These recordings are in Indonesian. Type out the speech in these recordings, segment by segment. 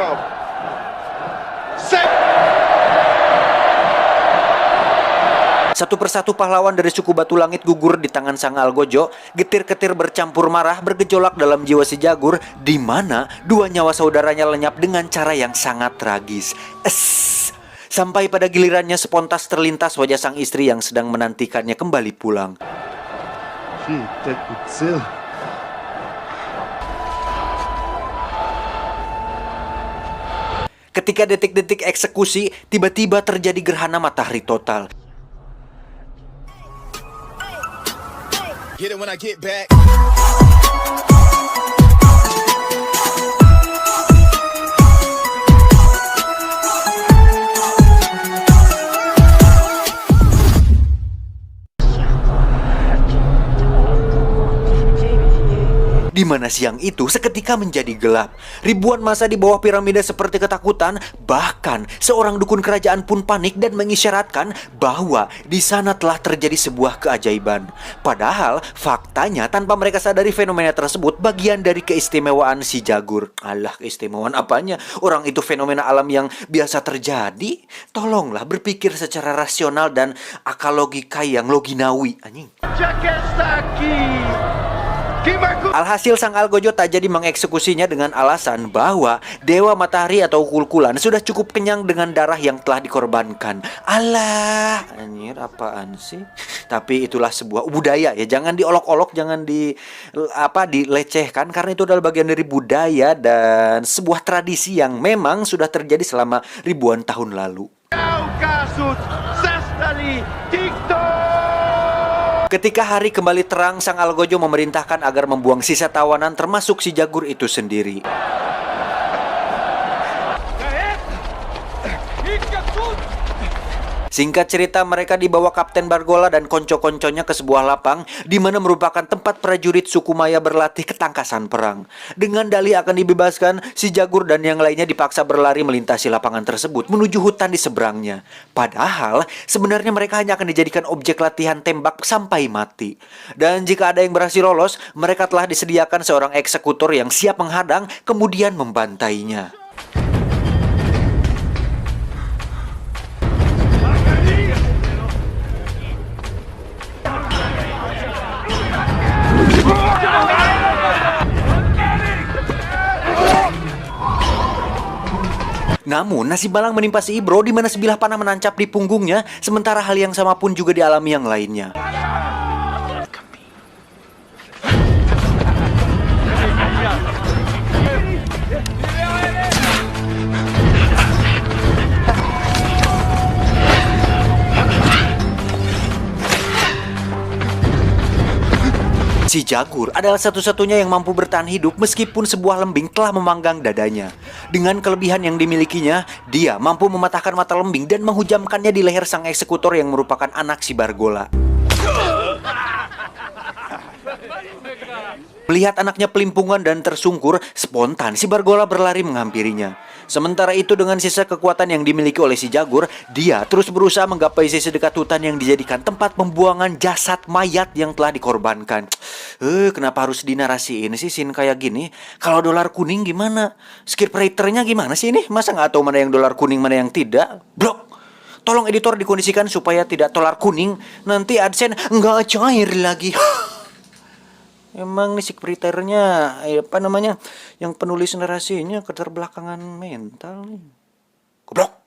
Ivanov. Satu persatu pahlawan dari suku Batu Langit gugur di tangan Sang Algojo. Getir-ketir bercampur marah bergejolak dalam jiwa si Jagur, di mana dua nyawa saudaranya lenyap dengan cara yang sangat tragis. Sampai pada gilirannya sepontas terlintas wajah sang istri yang sedang menantikannya kembali pulang. Ketika detik-detik eksekusi, tiba-tiba terjadi gerhana matahari total. Get it when I get back. Di mana siang itu seketika menjadi gelap. Ribuan massa di bawah piramida seperti ketakutan, bahkan seorang dukun kerajaan pun panik dan mengisyaratkan bahwa di sana telah terjadi sebuah keajaiban. Padahal faktanya tanpa mereka sadari fenomena tersebut bagian dari keistimewaan si Jagur. Alah, keistimewaan apanya? Orang itu fenomena alam yang biasa terjadi. Tolonglah berpikir secara rasional dan akal logika yang loginawi. Anjing. Alhasil Sang Algojo tak jadi mengeksekusinya dengan alasan bahwa Dewa Matahari atau Kulkulan sudah cukup kenyang dengan darah yang telah dikorbankan. Alah, anjir apaan sih? Tapi itulah sebuah budaya ya, jangan diolok-olok, jangan dilecehkan karena itu adalah bagian dari budaya dan sebuah tradisi yang memang sudah terjadi selama ribuan tahun lalu. Ketika hari kembali terang, Sang Algojo memerintahkan agar membuang sisa tawanan termasuk si Jagur itu sendiri. Singkat cerita, mereka dibawa Kapten Bargola dan konco-konconya ke sebuah lapang di mana merupakan tempat prajurit suku Maya berlatih ketangkasan perang. Dengan dalih akan dibebaskan, si Jagur dan yang lainnya dipaksa berlari melintasi lapangan tersebut menuju hutan di seberangnya. Padahal, sebenarnya mereka hanya akan dijadikan objek latihan tembak sampai mati. Dan jika ada yang berhasil lolos, mereka telah disediakan seorang eksekutor yang siap menghadang kemudian membantainya. Namun, nasib malang menimpa si Ibro di mana sebilah panah menancap di punggungnya, sementara hal yang sama pun juga dialami yang lainnya. Si Jagur adalah satu-satunya yang mampu bertahan hidup meskipun sebuah lembing telah memanggang dadanya. Dengan kelebihan yang dimilikinya, dia mampu mematahkan mata lembing dan menghujamkannya di leher sang eksekutor yang merupakan anak si Bargola. Melihat anaknya pelimpungan dan tersungkur, spontan si Bargola berlari menghampirinya. Sementara itu dengan sisa kekuatan yang dimiliki oleh si Jagur, dia terus berusaha menggapai sisi dekat hutan yang dijadikan tempat pembuangan jasad mayat yang telah dikorbankan. Kenapa harus dinarasiin sih scene kayak gini? Kalau dolar kuning gimana? Scriptwriter-nya gimana sih ini? Masa nggak tahu mana yang dolar kuning mana yang tidak? Blok! Tolong editor dikondisikan supaya tidak dolar kuning. Nanti AdSense nggak cair lagi. Emang nih scriptwriter-nya yang penulis narasinya keterbelakangan mental nih. Goblok.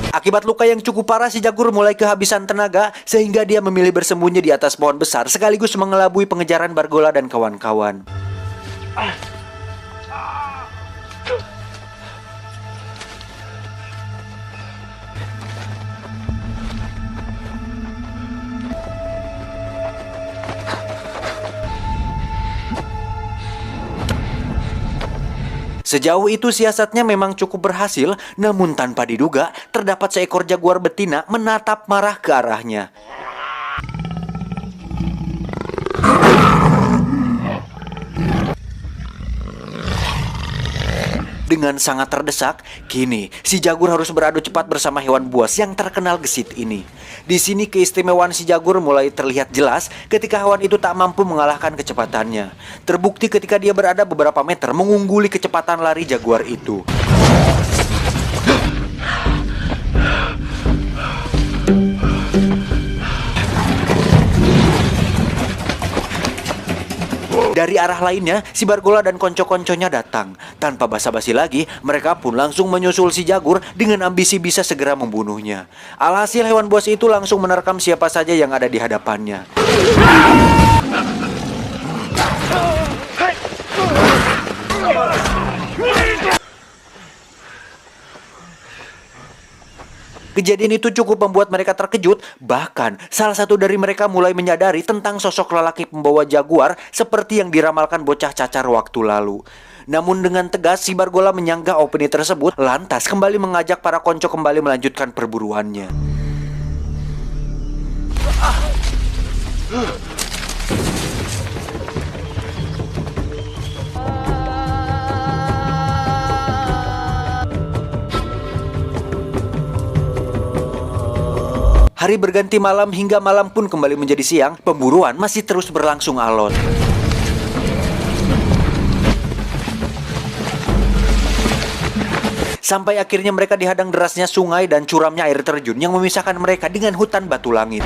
Akibat luka yang cukup parah, si Jagur mulai kehabisan tenaga sehingga dia memilih bersembunyi di atas pohon besar sekaligus mengelabui pengejaran Bargola dan kawan-kawan. Sejauh itu siasatnya memang cukup berhasil, namun tanpa diduga terdapat seekor jaguar betina menatap marah ke arahnya. Dengan sangat terdesak, kini si Jagur harus beradu cepat bersama hewan buas yang terkenal gesit ini. Di sini keistimewaan si Jagur mulai terlihat jelas ketika hewan itu tak mampu mengalahkan kecepatannya. Terbukti ketika dia berada beberapa meter mengungguli kecepatan lari Jaguar itu. Dari arah lainnya, si Bargola dan konco-konconya datang. Tanpa basa-basi lagi, mereka pun langsung menyusul si Jagur dengan ambisi bisa segera membunuhnya. Alhasil hewan buas itu langsung menerkam siapa saja yang ada di hadapannya. Kejadian itu cukup membuat mereka terkejut, bahkan salah satu dari mereka mulai menyadari tentang sosok lelaki pembawa Jaguar seperti yang diramalkan bocah cacar waktu lalu. Namun dengan tegas si Bargola menyanggah opini tersebut, lantas kembali mengajak para konco kembali melanjutkan perburuannya. Hari berganti malam hingga malam pun kembali menjadi siang, pemburuan masih terus berlangsung alot. Sampai akhirnya mereka dihadang derasnya sungai dan curamnya air terjun yang memisahkan mereka dengan hutan batu langit.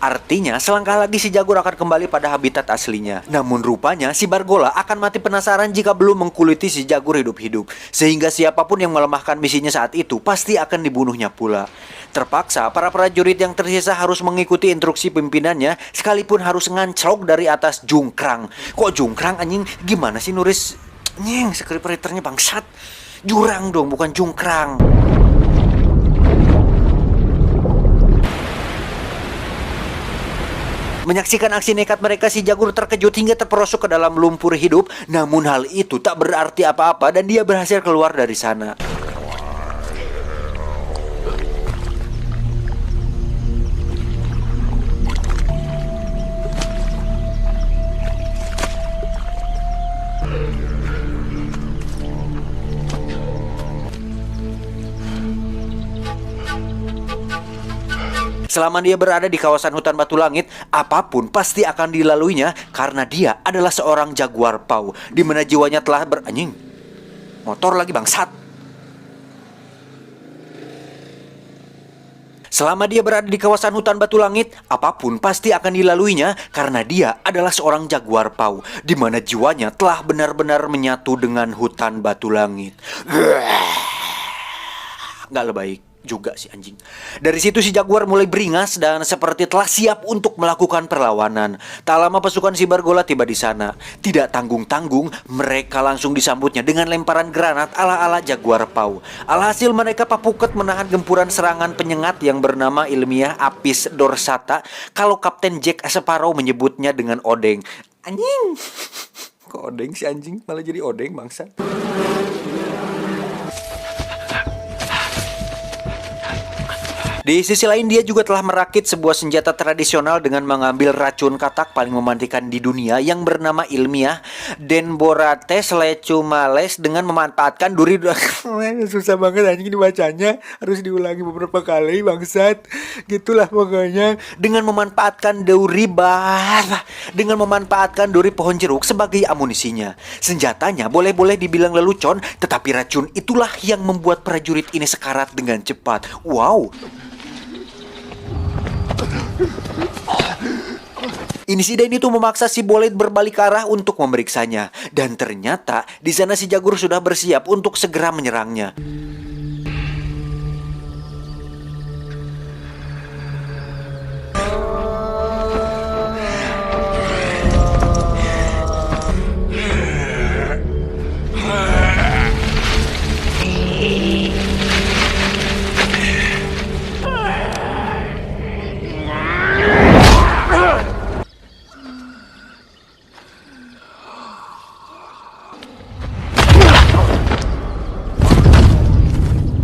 Artinya, selangkah lagi si Jagur akan kembali pada habitat aslinya. Namun rupanya, si Bargola akan mati penasaran jika belum mengkuliti si Jagur hidup-hidup. Sehingga siapapun yang melemahkan misinya saat itu, pasti akan dibunuhnya pula. Terpaksa, para prajurit yang tersisa harus mengikuti instruksi pimpinannya, sekalipun harus nganclok dari atas jungkrang. Kok jungkrang anjing? Gimana sih nulis? Nyeng, scriptwriternya bangsat. Jurang dong, bukan jungkrang. Menyaksikan aksi nekat mereka, si Jagur terkejut hingga terperosok ke dalam lumpur hidup. Namun hal itu tak berarti apa-apa dan dia berhasil keluar dari sana. Selama dia berada di kawasan hutan batu langit, apapun pasti akan dilaluinya karena dia adalah seorang Jaguar Paw, di mana jiwanya telah beranjing. Motor lagi bangsat. Selama dia berada di kawasan hutan batu langit, apapun pasti akan dilaluinya karena dia adalah seorang Jaguar Paw, di mana jiwanya telah benar-benar menyatu dengan hutan batu langit. Nggak lebay juga si anjing. Dari situ si Jaguar mulai beringas dan seperti telah siap untuk melakukan perlawanan. Tak lama pasukan si Bargola tiba di sana. Tidak tanggung-tanggung, mereka langsung disambutnya dengan lemparan granat ala-ala Jaguar Paw. Alhasil mereka papuket menahan gempuran serangan penyengat yang bernama ilmiah Apis dorsata, kalau Kapten Jack Sparrow menyebutnya dengan odeng. Anjing. Kok odeng si anjing malah jadi odeng bangsa. Di sisi lain dia juga telah merakit sebuah senjata tradisional dengan mengambil racun katak paling mematikan di dunia yang bernama ilmiah Denborates lecumales dengan memanfaatkan duri. Susah banget anjing dibacanya, harus diulangi beberapa kali bangsat. Gitulah pokoknya. Dengan memanfaatkan duri pohon jeruk sebagai amunisinya. Senjatanya boleh-boleh dibilang lelucon, tetapi racun itulah yang membuat prajurit ini sekarat dengan cepat. Wow. Insiden itu memaksa si Bolide berbalik arah untuk memeriksanya. Dan ternyata di sana si Jagur sudah bersiap untuk segera menyerangnya.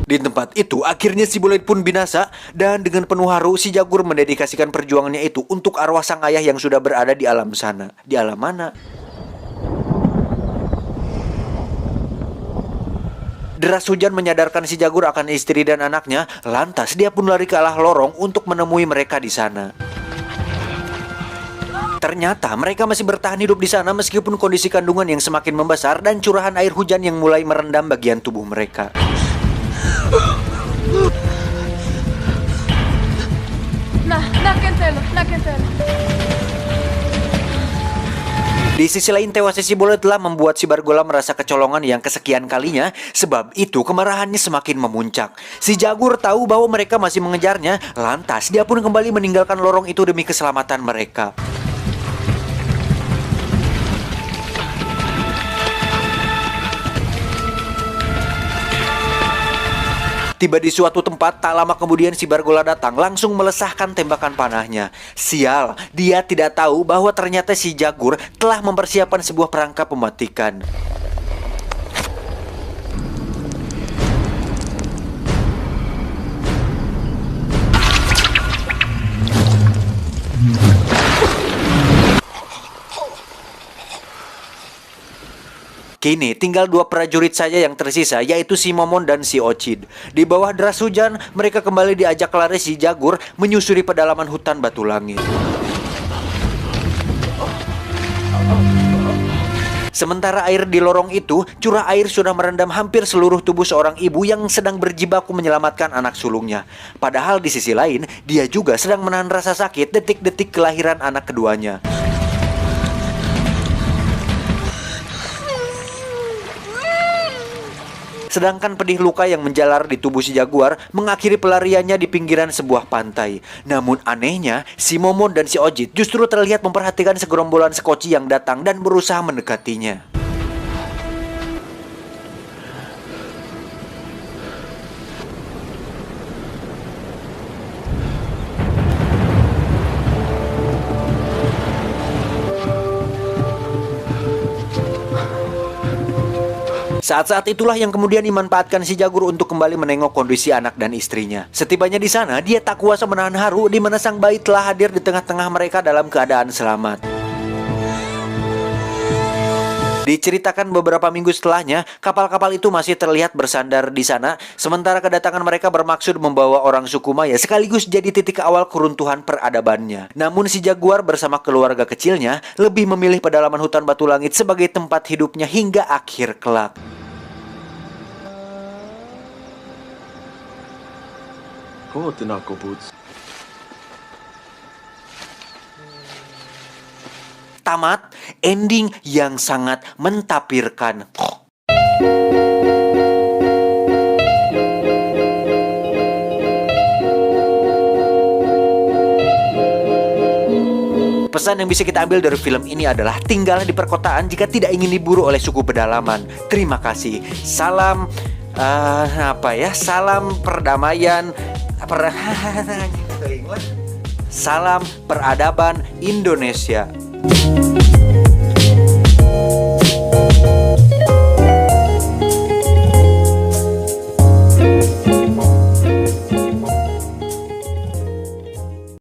Di tempat itu, akhirnya si Bullet pun binasa, dan dengan penuh haru, si Jagur mendedikasikan perjuangannya itu untuk arwah sang ayah yang sudah berada di alam sana. Di alam mana? Deras hujan menyadarkan si Jagur akan istri dan anaknya, lantas dia pun lari ke arah lorong untuk menemui mereka di sana. Ternyata mereka masih bertahan hidup di sana meskipun kondisi kandungan yang semakin membesar dan curahan air hujan yang mulai merendam bagian tubuh mereka. Di sisi lain, tewasnya si Bullet telah membuat si Bargola merasa kecolongan yang kesekian kalinya. Sebab itu kemarahannya semakin memuncak. Si Jagur tahu bahwa mereka masih mengejarnya, lantas dia pun kembali meninggalkan lorong itu demi keselamatan mereka. Tiba di suatu tempat, tak lama kemudian si Bargola datang langsung melesahkan tembakan panahnya. Sial, dia tidak tahu bahwa ternyata si Jagur telah mempersiapkan sebuah perangkap mematikan. Kini tinggal dua prajurit saja yang tersisa, yaitu si Momon dan si Ocid. Di bawah deras hujan, mereka kembali diajak lari si Jagur menyusuri pedalaman hutan batu langit. Sementara air di lorong itu, curah air sudah merendam hampir seluruh tubuh seorang ibu yang sedang berjibaku menyelamatkan anak sulungnya. Padahal di sisi lain, dia juga sedang menahan rasa sakit detik-detik kelahiran anak keduanya. Sedangkan pedih luka yang menjalar di tubuh si Jaguar mengakhiri pelariannya di pinggiran sebuah pantai. Namun anehnya, si Momon dan si Ocid justru terlihat memperhatikan segerombolan sekoci yang datang dan berusaha mendekatinya. Saat-saat itulah yang kemudian dimanfaatkan si Jagur untuk kembali menengok kondisi anak dan istrinya. Setibanya di sana, dia tak kuasa menahan haru di mana sang bayi telah hadir di tengah-tengah mereka dalam keadaan selamat. Diceritakan beberapa minggu setelahnya, kapal-kapal itu masih terlihat bersandar di sana, sementara kedatangan mereka bermaksud membawa orang suku Maya sekaligus jadi titik awal keruntuhan peradabannya. Namun si Jaguar bersama keluarga kecilnya lebih memilih pedalaman hutan batu langit sebagai tempat hidupnya hingga akhir kelak. Tamat, ending yang sangat mentapirkan. Pesan yang bisa kita ambil dari film ini adalah tinggallah di perkotaan jika tidak ingin diburu oleh suku pedalaman. Terima kasih. Salam salam perdamaian. Salam peradaban Indonesia.